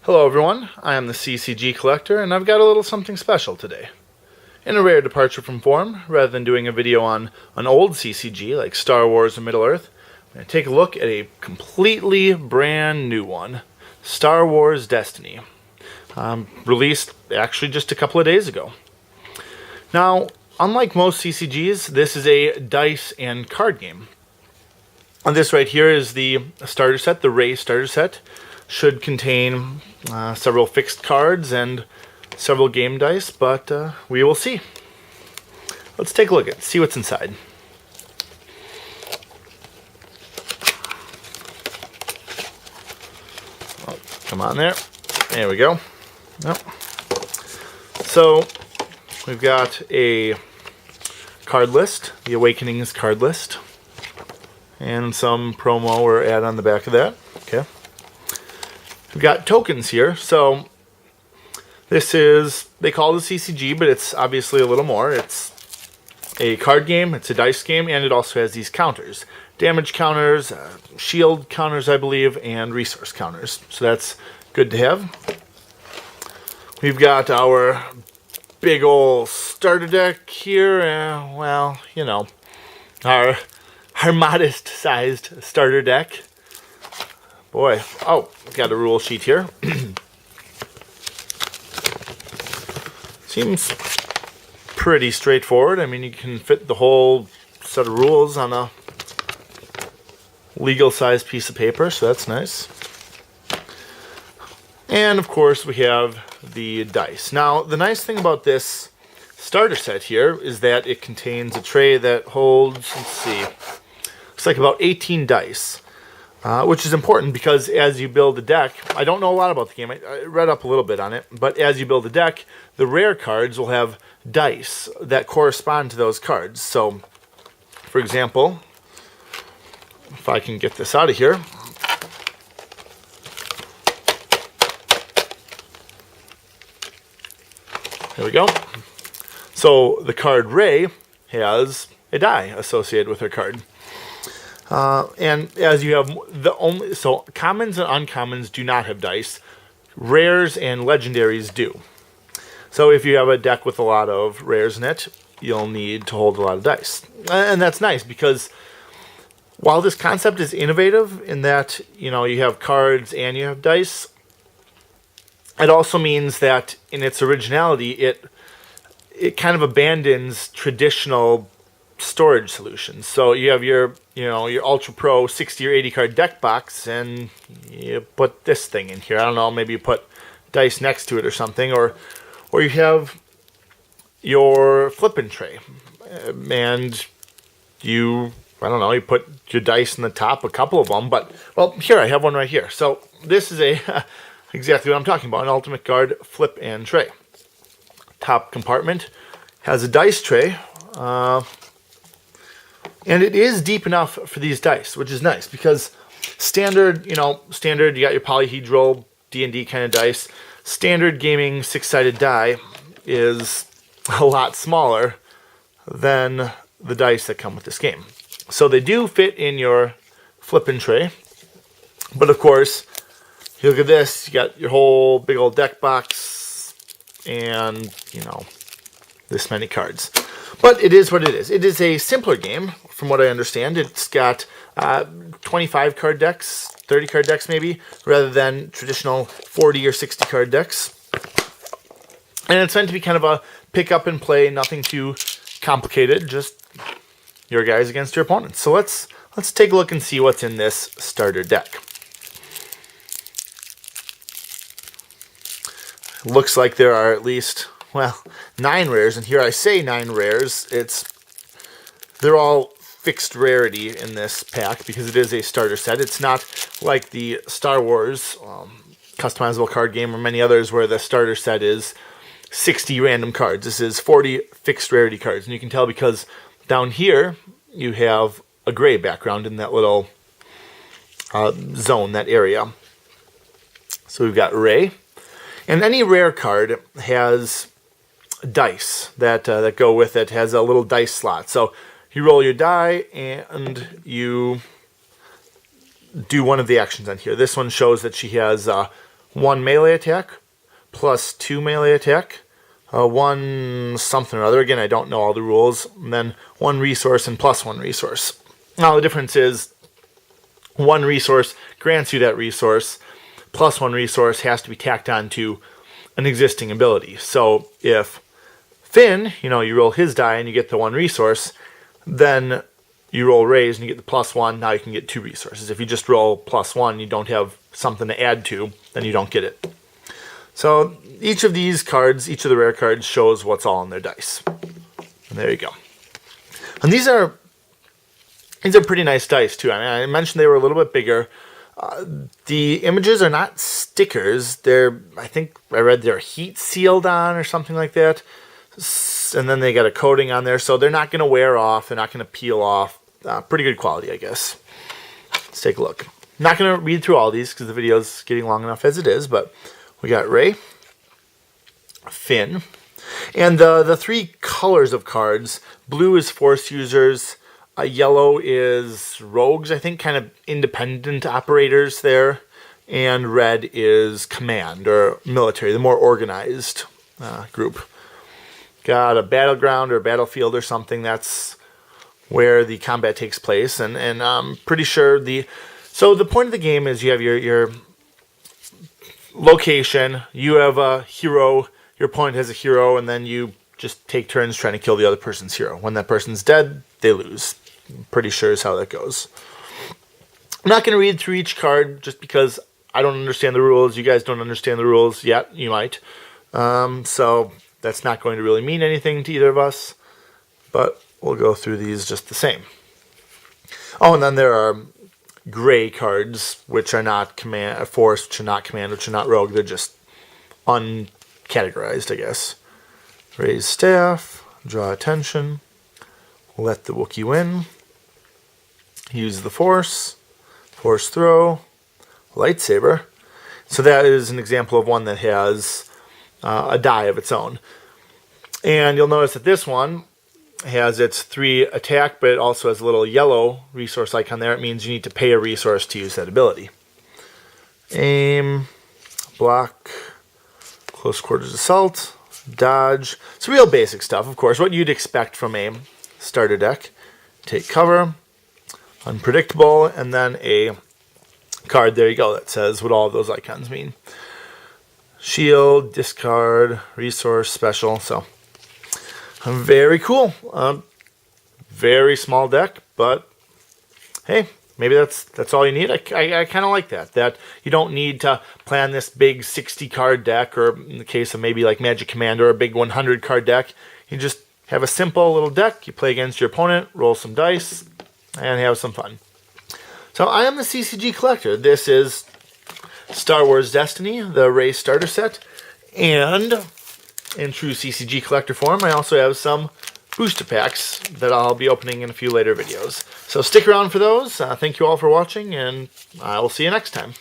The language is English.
Hello everyone, I am the CCG Collector, and I've got a little something special today. In a rare departure from form, rather than doing a video on an old CCG like Star Wars or Middle-earth, I'm going to take a look at a completely brand new one, Star Wars Destiny, released actually just a couple of days ago. Now, unlike most CCGs, this is a dice and card game. And this right here is the starter set, the Rey starter set. Should contain several fixed cards and several game dice, but we will see. Let's take a look at it, see what's inside. Oh, come on there. There we go. Yep. So we've got a card list, the Awakenings card list, and some promo or ad on the back of that. Okay. We've got tokens here, so this is, they call it a CCG, but it's obviously a little more. It's a card game, it's a dice game, and it also has these counters. Damage counters, shield counters, I believe, and resource counters. So that's good to have. We've got our big old starter deck here. Well, you know, our modest-sized starter deck. Boy, oh, got a rule sheet here. Seems pretty straightforward. I mean, you can fit the whole set of rules on a legal-sized piece of paper, so that's nice. And, of course, we have the dice. Now, the nice thing about this starter set here is that it contains a tray that holds, let's see, looks like about 18 dice. Which is important because as you build a deck, I don't know a lot about the game, I read up a little bit on it, but as you build a deck, the rare cards will have dice that correspond to those cards. So, for example, if I can get this out of here, there we go. So the card Rey has a die associated with her card. And as you have so commons and uncommons do not have dice. Rares and legendaries do. So if you have a deck with a lot of rares in it, you'll need to hold a lot of dice. And that's nice because while this concept is innovative in that, you know, you have cards and you have dice, it also means that in its originality, it kind of abandons traditional storage solutions. So you have your Ultra Pro 60 or 80 card deck box, and you put this thing in here. I don't know, maybe you put dice next to it or something, or you have your flipping tray, and you put your dice in the top, a couple of them. But well, here I have one right here. So this is exactly what I'm talking about, an Ultimate Guard flip and tray. Top compartment has a dice tray. And it is deep enough for these dice, which is nice because standard, you got your polyhedral D&D kind of dice. Standard gaming six-sided die is a lot smaller than the dice that come with this game. So they do fit in your flipping tray. But of course, you look at this, you got your whole big old deck box and, this many cards. But it is what it is. It is a simpler game, from what I understand. It's got 25 card decks, 30 card decks maybe, rather than traditional 40 or 60 card decks. And it's meant to be kind of a pick up and play, nothing too complicated, just your guys against your opponents. So let's take a look and see what's in this starter deck. Looks like there are at least, 9 rares, and here I say 9 rares. They're all fixed rarity in this pack because it is a starter set. It's not like the Star Wars customizable card game or many others where the starter set is 60 random cards. This is 40 fixed rarity cards, and you can tell because down here you have a gray background in that little zone, that area. So we've got Rey, and any rare card has dice that go with it, has a little dice slot. So you roll your die and you do one of the actions on here. This one shows that she has 1 melee attack, plus 2 melee attack, 1 something or other. Again, I don't know all the rules. And then 1 resource and plus 1 resource. Now the difference is 1 resource grants you that resource, plus 1 resource has to be tacked on to an existing ability. So if Finn, you roll his die and you get the 1 resource, then you roll Ray's and you get the plus 1, now you can get 2 resources. If you just roll plus 1, you don't have something to add to, then you don't get it. So each of these cards, each of the rare cards, shows what's all in their dice. And there you go. And these are pretty nice dice too. I mean, I mentioned they were a little bit bigger. The images are not stickers. I think I read they're heat sealed on or something like that. And then they got a coating on there, so they're not going to wear off. They're not going to peel off. Pretty good quality, I guess. Let's take a look. I'm not going to read through all these because the video is getting long enough as it is, but we got Ray, Finn, and the 3 colors of cards. Blue is Force users. Yellow is rogues, I think, kind of independent operators there. And red is command or military, the more organized group. Got a battleground or battlefield or something. That's where the combat takes place. And I'm pretty sure so the point of the game is you have your location, you have a hero, your opponent has a hero, and then you just take turns trying to kill the other person's hero. When that person's dead, they lose. I'm pretty sure is how that goes. I'm not going to read through each card just because I don't understand the rules. You guys don't understand the rules yet. You might. So that's not going to really mean anything to either of us. But we'll go through these just the same. Oh, and then there are gray cards, which are not force, which are not command, which are not rogue. They're just uncategorized, I guess. Raise staff, draw attention, let the Wookiee win, use the force throw, lightsaber. So that is an example of one that has a die of its own. And you'll notice that this one has its 3 attack, but it also has a little yellow resource icon there. It means you need to pay a resource to use that ability. Aim, block, close quarters assault, dodge. It's real basic stuff, of course, what you'd expect from a starter deck. Take cover, unpredictable, and then a card, there you go, that says what all of those icons mean. Shield, discard, resource, special, so very cool. Very small deck, but hey, maybe that's all you need. I kind of like that you don't need to plan this big 60 card deck, or in the case of maybe like Magic Commander, a big 100 card deck. You just have a simple little deck. You play against your opponent, roll some dice, and have some fun. So I am the CCG Collector. This is Star Wars Destiny, the Rey starter set, and in true CCG Collector form, I also have some booster packs that I'll be opening in a few later videos. So stick around for those. Thank you all for watching, and I will see you next time.